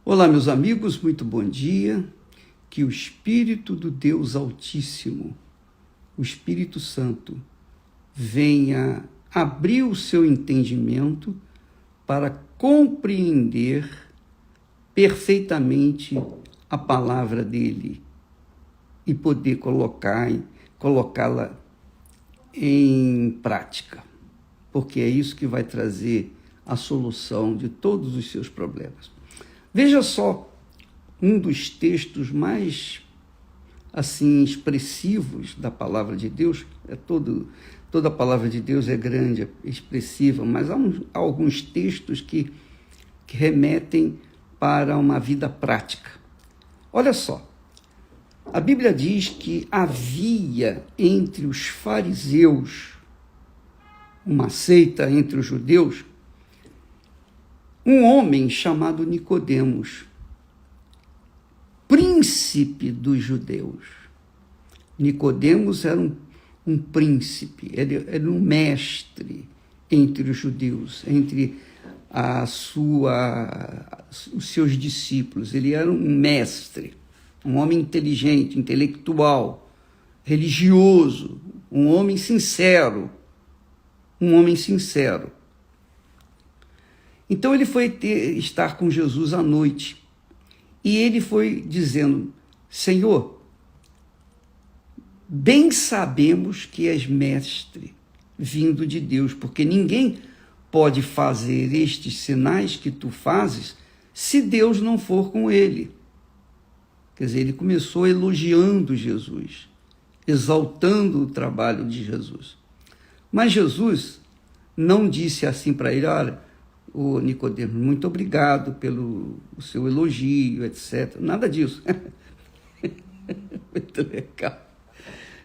Olá, meus amigos, muito bom dia. Que o Espírito do Deus Altíssimo, o Espírito Santo, venha abrir o seu entendimento para compreender perfeitamente a palavra dele e poder colocá-la em prática, porque é isso que vai trazer a solução de todos os seus problemas. Veja só, um dos textos mais expressivos da palavra de Deus, toda a palavra de Deus é grande, é expressiva, mas há alguns textos que remetem para uma vida prática. Olha só, a Bíblia diz que havia entre os fariseus, uma seita entre os judeus, um homem chamado Nicodemos, príncipe dos judeus. Nicodemos era um príncipe, ele era um mestre entre os judeus, entre os seus discípulos. Ele era um mestre, um homem inteligente, intelectual, religioso, um homem sincero. Então ele foi estar com Jesus à noite. E ele foi dizendo: Senhor, bem sabemos que és mestre vindo de Deus, porque ninguém pode fazer estes sinais que tu fazes se Deus não for com ele. Quer dizer, ele começou elogiando Jesus, exaltando o trabalho de Jesus. Mas Jesus não disse assim para ele: olha, Nicodemos, muito obrigado pelo seu elogio, etc. Nada disso. Muito legal.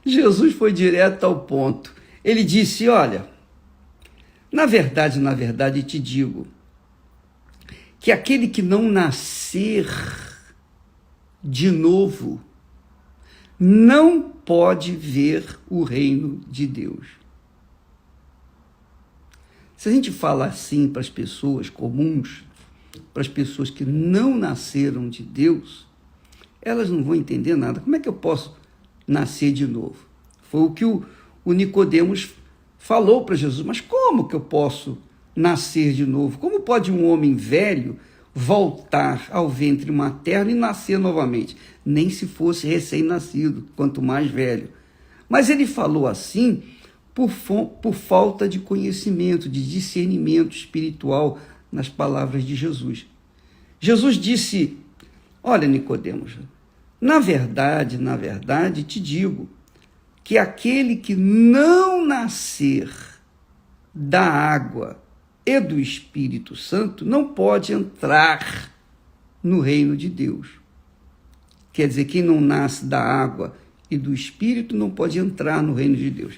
Jesus foi direto ao ponto. Ele disse: olha, na verdade te digo que aquele que não nascer de novo não pode ver o reino de Deus. Se a gente fala assim para as pessoas comuns, para as pessoas que não nasceram de Deus, elas não vão entender nada. Como é que eu posso nascer de novo? Foi o que o Nicodemos falou para Jesus. Mas como que eu posso nascer de novo? Como pode um homem velho voltar ao ventre materno e nascer novamente? Nem se fosse recém-nascido, quanto mais velho. Mas ele falou assim por falta de conhecimento, de discernimento espiritual nas palavras de Jesus. Jesus disse: olha, Nicodemos, na verdade te digo que aquele que não nascer da água e do Espírito Santo não pode entrar no reino de Deus. Quer dizer, quem não nasce da água e do Espírito não pode entrar no reino de Deus.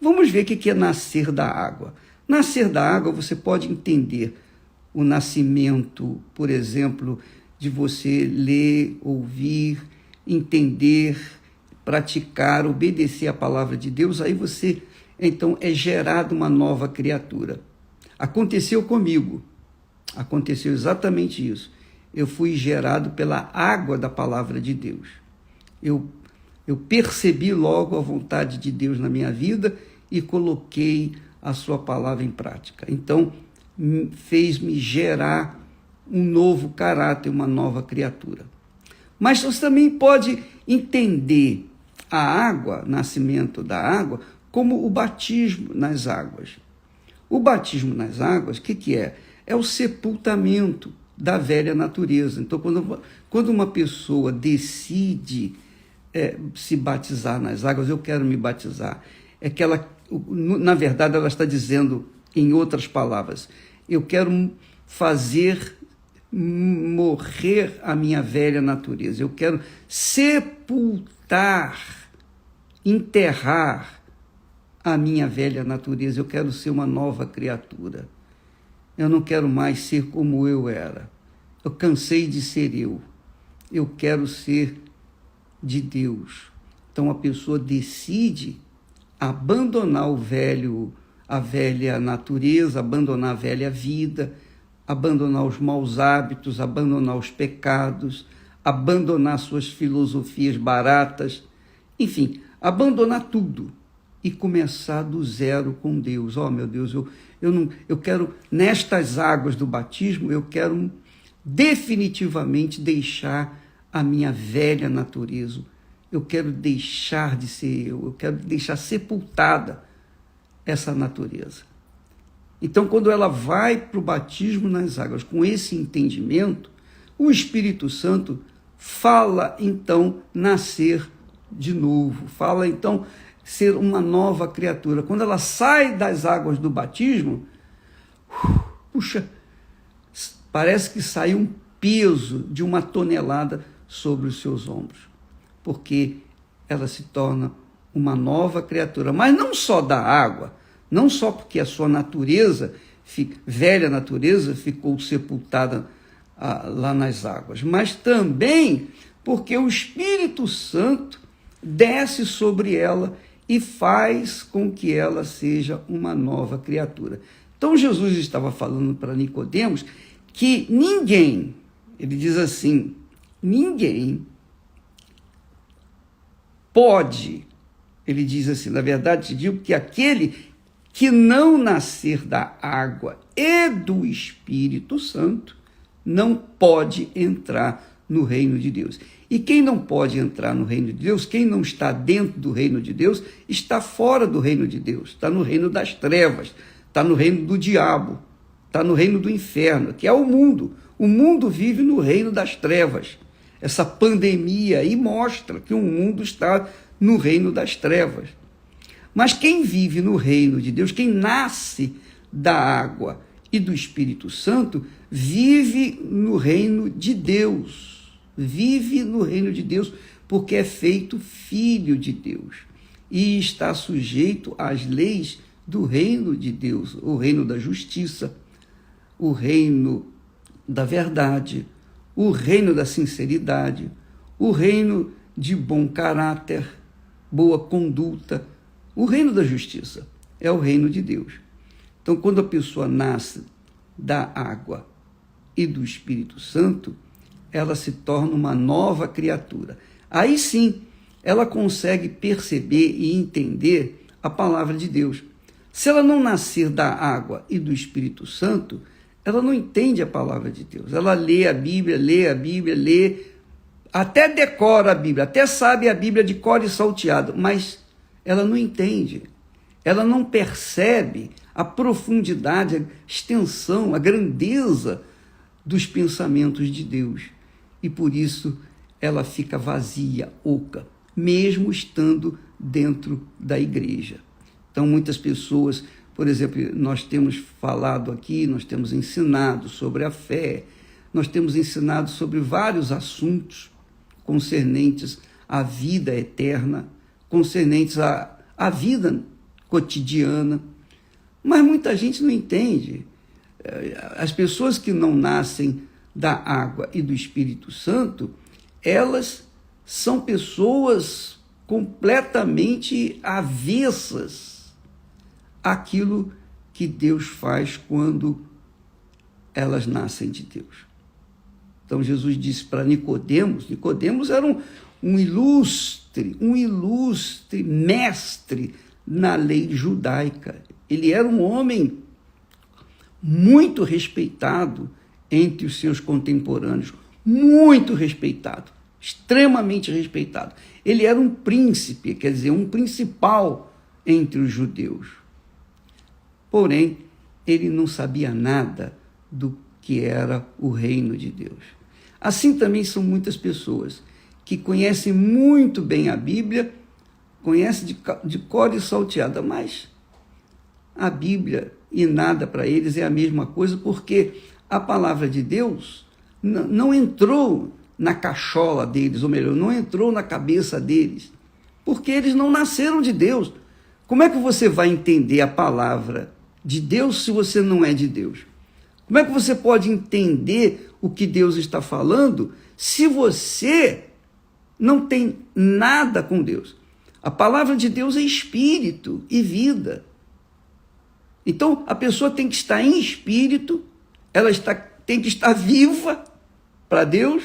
Vamos ver o que é nascer da água. Nascer da água, você pode entender o nascimento, por exemplo, de você ler, ouvir, entender, praticar, obedecer a palavra de Deus. Aí você, então, é gerado uma nova criatura. Aconteceu comigo. Aconteceu exatamente isso. Eu fui gerado pela água da palavra de Deus. Eu percebi logo a vontade de Deus na minha vida e coloquei a sua palavra em prática. Então, fez-me gerar um novo caráter, uma nova criatura. Mas você também pode entender a água, nascimento da água, como o batismo nas águas. O batismo nas águas, o que é? É o sepultamento da velha natureza. Então, quando uma pessoa decide se batizar nas águas, eu quero me batizar, é que ela, na verdade, ela está dizendo, em outras palavras, eu quero fazer morrer a minha velha natureza, eu quero sepultar, enterrar a minha velha natureza, eu quero ser uma nova criatura. Eu não quero mais ser como eu era. Eu cansei de ser eu quero ser de Deus. Então a pessoa decide abandonar a velha natureza, abandonar a velha vida, abandonar os maus hábitos, abandonar os pecados, abandonar suas filosofias baratas, enfim, abandonar tudo e começar do zero com Deus. Oh, meu Deus, eu quero, nestas águas do batismo, eu quero definitivamente deixar a minha velha natureza. Eu quero deixar de ser eu quero deixar sepultada essa natureza. Então, quando ela vai para o batismo nas águas com esse entendimento, o Espírito Santo fala, então, nascer de novo, fala, então, ser uma nova criatura. Quando ela sai das águas do batismo, puxa, parece que sai um peso de 1 tonelada sobre os seus ombros, porque ela se torna uma nova criatura, mas não só da água, não só porque a sua natureza, velha natureza, ficou sepultada lá nas águas, mas também porque o Espírito Santo desce sobre ela e faz com que ela seja uma nova criatura. Então Jesus estava falando para Nicodemos que ninguém, ele diz assim, ninguém pode, ele diz assim, na verdade te digo que aquele que não nascer da água e do Espírito Santo não pode entrar no reino de Deus. E quem não pode entrar no reino de Deus, quem não está dentro do reino de Deus, está fora do reino de Deus, está no reino das trevas, está no reino do diabo, está no reino do inferno, que é o mundo. O mundo vive no reino das trevas. Essa pandemia aí mostra que o mundo está no reino das trevas. Mas quem vive no reino de Deus, quem nasce da água e do Espírito Santo, vive no reino de Deus. Vive no reino de Deus porque é feito filho de Deus e está sujeito às leis do reino de Deus, o reino da justiça, o reino da verdade, o reino da sinceridade, o reino de bom caráter, boa conduta, o reino da justiça é o reino de Deus. Então, quando a pessoa nasce da água e do Espírito Santo, ela se torna uma nova criatura. Aí sim, ela consegue perceber e entender a palavra de Deus. Se ela não nascer da água e do Espírito Santo, ela não entende a palavra de Deus. Ela lê a Bíblia, até decora a Bíblia, até sabe a Bíblia de cor e salteado, mas ela não entende. Ela não percebe a profundidade, a extensão, a grandeza dos pensamentos de Deus. E por isso ela fica vazia, oca, mesmo estando dentro da igreja. Então, muitas pessoas, por exemplo, nós temos falado aqui, nós temos ensinado sobre a fé, nós temos ensinado sobre vários assuntos concernentes à vida eterna, concernentes à vida cotidiana, mas muita gente não entende. As pessoas que não nascem da água e do Espírito Santo, elas são pessoas completamente avessas àquilo que Deus faz quando elas nascem de Deus. Então Jesus disse para Nicodemos, Nicodemos era um ilustre mestre na lei judaica. Ele era um homem muito respeitado entre os seus contemporâneos, muito respeitado, extremamente respeitado. Ele era um príncipe, quer dizer, um principal entre os judeus. Porém, ele não sabia nada do que era o reino de Deus. Assim também são muitas pessoas que conhecem muito bem a Bíblia, conhecem de cor e salteada, mas a Bíblia e nada para eles é a mesma coisa, porque a palavra de Deus não entrou na cachola deles, ou melhor, não entrou na cabeça deles, porque eles não nasceram de Deus. Como é que você vai entender a palavra de Deus se você não é de Deus? Como é que você pode entender o que Deus está falando se você não tem nada com Deus? A palavra de Deus é espírito e vida. Então, a pessoa tem que estar em espírito tem que estar viva para Deus,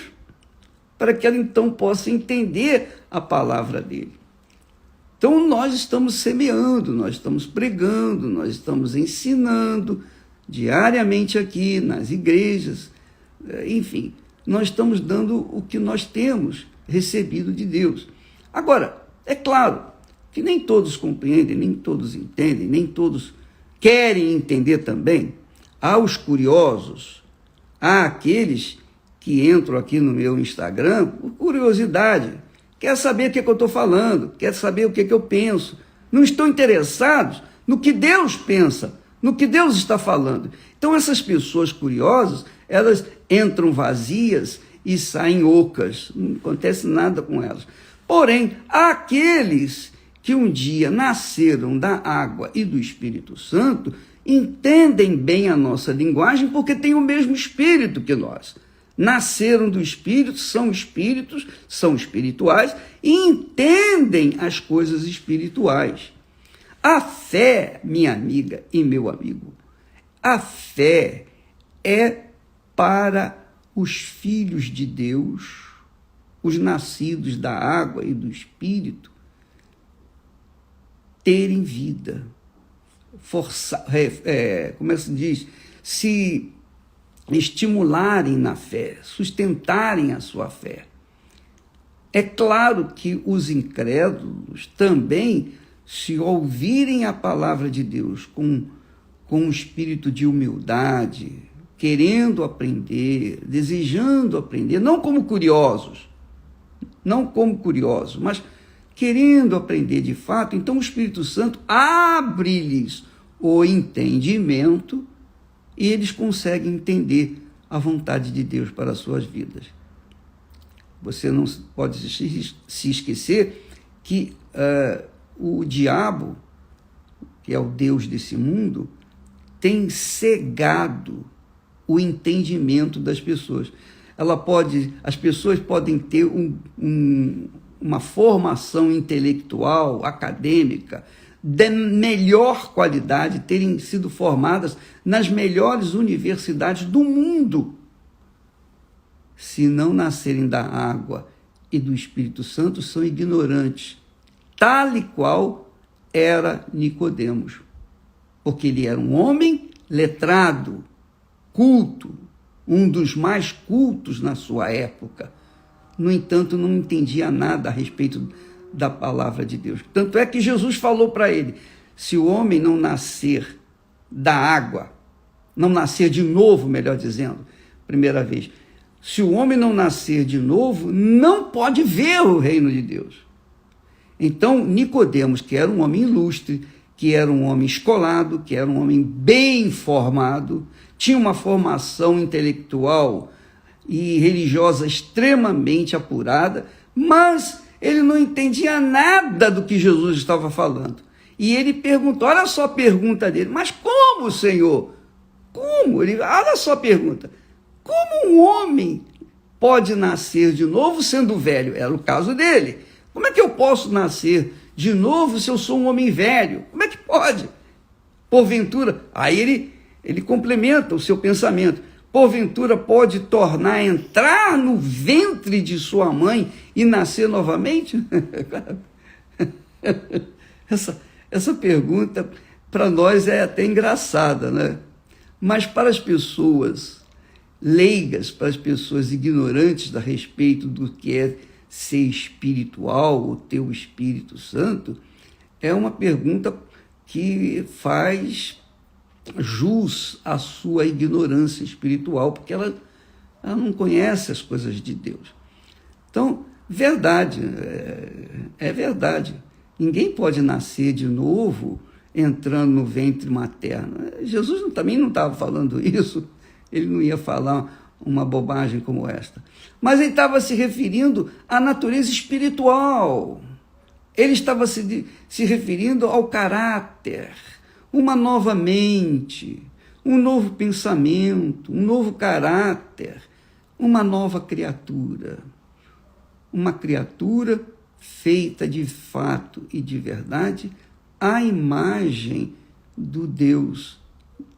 para que ela então possa entender a palavra dele. Então nós estamos semeando, nós estamos pregando, nós estamos ensinando diariamente aqui nas igrejas, enfim, nós estamos dando o que nós temos recebido de Deus. Agora, é claro que nem todos compreendem, nem todos entendem, nem todos querem entender também. Há os curiosos, há aqueles que entram aqui no meu Instagram por curiosidade, quer saber o que eu estou falando, quer saber o que eu penso, não estão interessados no que Deus pensa, no que Deus está falando. Então essas pessoas curiosas, elas entram vazias e saem ocas, não acontece nada com elas. Porém, há aqueles que um dia nasceram da água e do Espírito Santo, entendem bem a nossa linguagem porque têm o mesmo Espírito que nós. Nasceram do Espírito, são espíritos, são espirituais e entendem as coisas espirituais. A fé, minha amiga e meu amigo, a fé é para os filhos de Deus, os nascidos da água e do Espírito, terem vida, como é que se diz? Se estimularem na fé, sustentarem a sua fé. É claro que os incrédulos também, se ouvirem a palavra de Deus com um espírito de humildade, querendo aprender, desejando aprender, não como curiosos, mas querendo aprender de fato, então o Espírito Santo abre-lhes o entendimento e eles conseguem entender a vontade de Deus para as suas vidas. Você não pode se esquecer que o diabo, que é o Deus desse mundo, tem cegado o entendimento das pessoas. As pessoas podem ter uma formação intelectual, acadêmica, de melhor qualidade, terem sido formadas nas melhores universidades do mundo. Se não nascerem da água e do Espírito Santo, são ignorantes, tal e qual era Nicodemos, porque ele era um homem letrado, culto, um dos mais cultos na sua época. No entanto, não entendia nada a respeito da palavra de Deus. Tanto é que Jesus falou para ele, se o homem não nascer da água, não nascer de novo, melhor dizendo, primeira vez, se o homem não nascer de novo, não pode ver o reino de Deus. Então, Nicodemos, que era um homem ilustre, que era um homem escolado, que era um homem bem formado, tinha uma formação intelectual e religiosa extremamente apurada, mas ele não entendia nada do que Jesus estava falando. E ele perguntou, olha só a pergunta dele, mas como, Senhor? Como? Olha só a pergunta, como um homem pode nascer de novo sendo velho? Era o caso dele. Como é que eu posso nascer de novo se eu sou um homem velho? Como é que pode? Porventura, aí ele complementa o seu pensamento. Porventura pode entrar no ventre de sua mãe e nascer novamente? Essa pergunta para nós é até engraçada, né? Mas para as pessoas leigas, para as pessoas ignorantes a respeito do que é ser espiritual, ou ter o Espírito Santo, é uma pergunta que faz jus à sua ignorância espiritual, porque ela não conhece as coisas de Deus. Então, verdade, é verdade. Ninguém pode nascer de novo entrando no ventre materno. Jesus também não estava falando isso, ele não ia falar uma bobagem como esta. Mas ele estava se referindo à natureza espiritual. Ele estava se referindo ao caráter, uma nova mente, um novo pensamento, um novo caráter, uma nova criatura. Uma criatura feita de fato e de verdade à imagem do Deus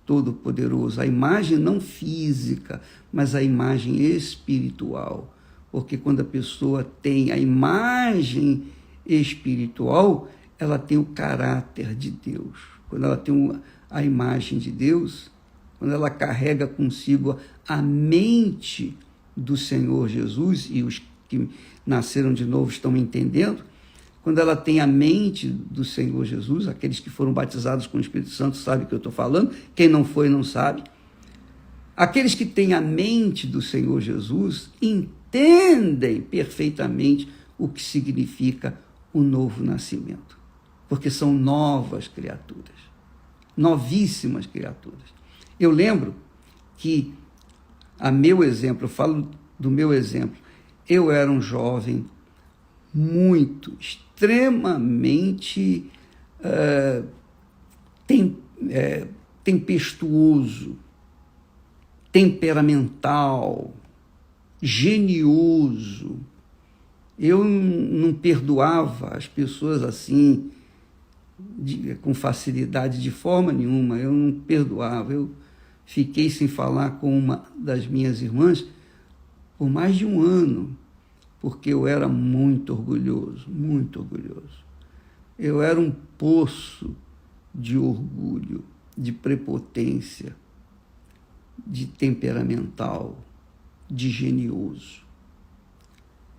Todo-Poderoso. A imagem não física, mas a imagem espiritual. Porque quando a pessoa tem a imagem espiritual, ela tem o caráter de Deus. Quando ela tem a imagem de Deus, quando ela carrega consigo a mente do Senhor Jesus, e os que nasceram de novo estão me entendendo, quando ela tem a mente do Senhor Jesus, aqueles que foram batizados com o Espírito Santo sabem o que eu estou falando, quem não foi não sabe. Aqueles que têm a mente do Senhor Jesus entendem perfeitamente o que significa o novo nascimento, porque são novas criaturas, novíssimas criaturas. Eu lembro que, a meu exemplo, eu falo do meu exemplo, eu era um jovem muito, extremamente tempestuoso, temperamental, genioso. Eu não perdoava as pessoas assim, com facilidade, de forma nenhuma. Eu não perdoava. Eu fiquei sem falar com uma das minhas irmãs por mais de um ano, porque eu era muito orgulhoso, muito orgulhoso. Eu era um poço de orgulho, de prepotência, de temperamental, de genioso.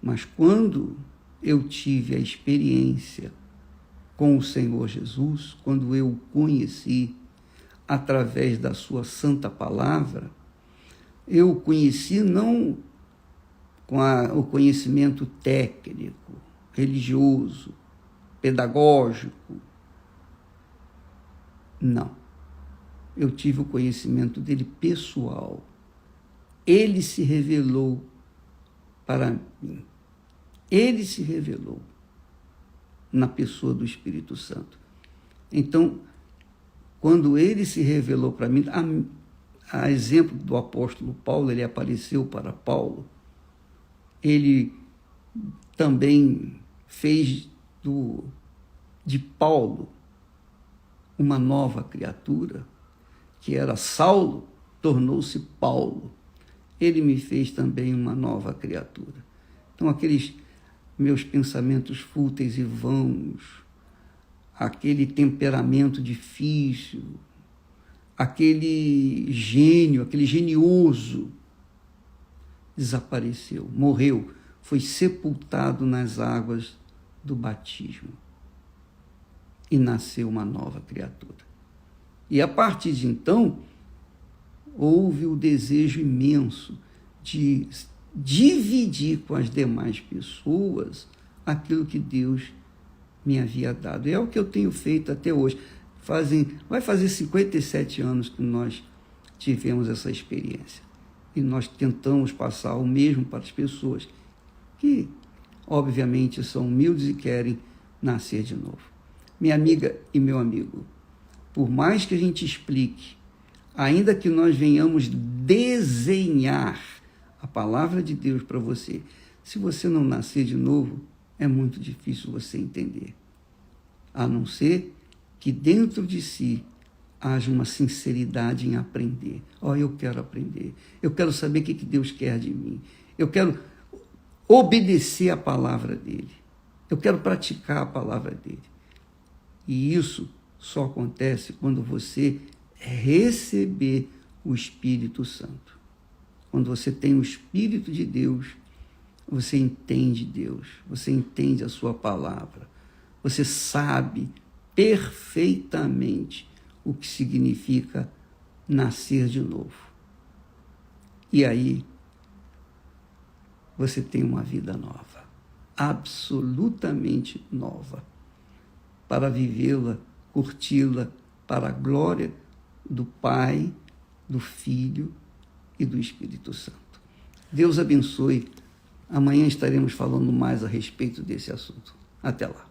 Mas quando eu tive a experiência com o Senhor Jesus, quando eu o conheci através da sua santa palavra, eu o conheci não com o conhecimento técnico, religioso, pedagógico. Não. Eu tive o conhecimento dele pessoal. Ele se revelou para mim. Ele se revelou na pessoa do Espírito Santo. Então, quando ele se revelou para mim, a exemplo do apóstolo Paulo, ele apareceu para Paulo, ele também fez de Paulo uma nova criatura, que era Saulo, tornou-se Paulo. Ele me fez também uma nova criatura. Então, aqueles meus pensamentos fúteis e vãos, aquele temperamento difícil, aquele gênio, aquele genioso, desapareceu, morreu, foi sepultado nas águas do batismo e nasceu uma nova criatura. E a partir de então, houve o desejo imenso de dividir com as demais pessoas aquilo que Deus me havia dado. E é o que eu tenho feito até hoje. Vai fazer 57 anos que nós tivemos essa experiência. E nós tentamos passar o mesmo para as pessoas que, obviamente, são humildes e querem nascer de novo. Minha amiga e meu amigo, por mais que a gente explique, ainda que nós venhamos desenhar a palavra de Deus para você, se você não nascer de novo, é muito difícil você entender. A não ser que dentro de si haja uma sinceridade em aprender. Eu quero aprender. Eu quero saber o que Deus quer de mim. Eu quero obedecer a palavra dele. Eu quero praticar a palavra dele. E isso só acontece quando você receber o Espírito Santo. Quando você tem o Espírito de Deus, você entende Deus, você entende a sua palavra, você sabe perfeitamente o que significa nascer de novo. E aí, você tem uma vida nova, absolutamente nova, para vivê-la, curti-la, para a glória do Pai, do Filho e do Espírito Santo. Deus abençoe. Amanhã estaremos falando mais a respeito desse assunto. Até lá.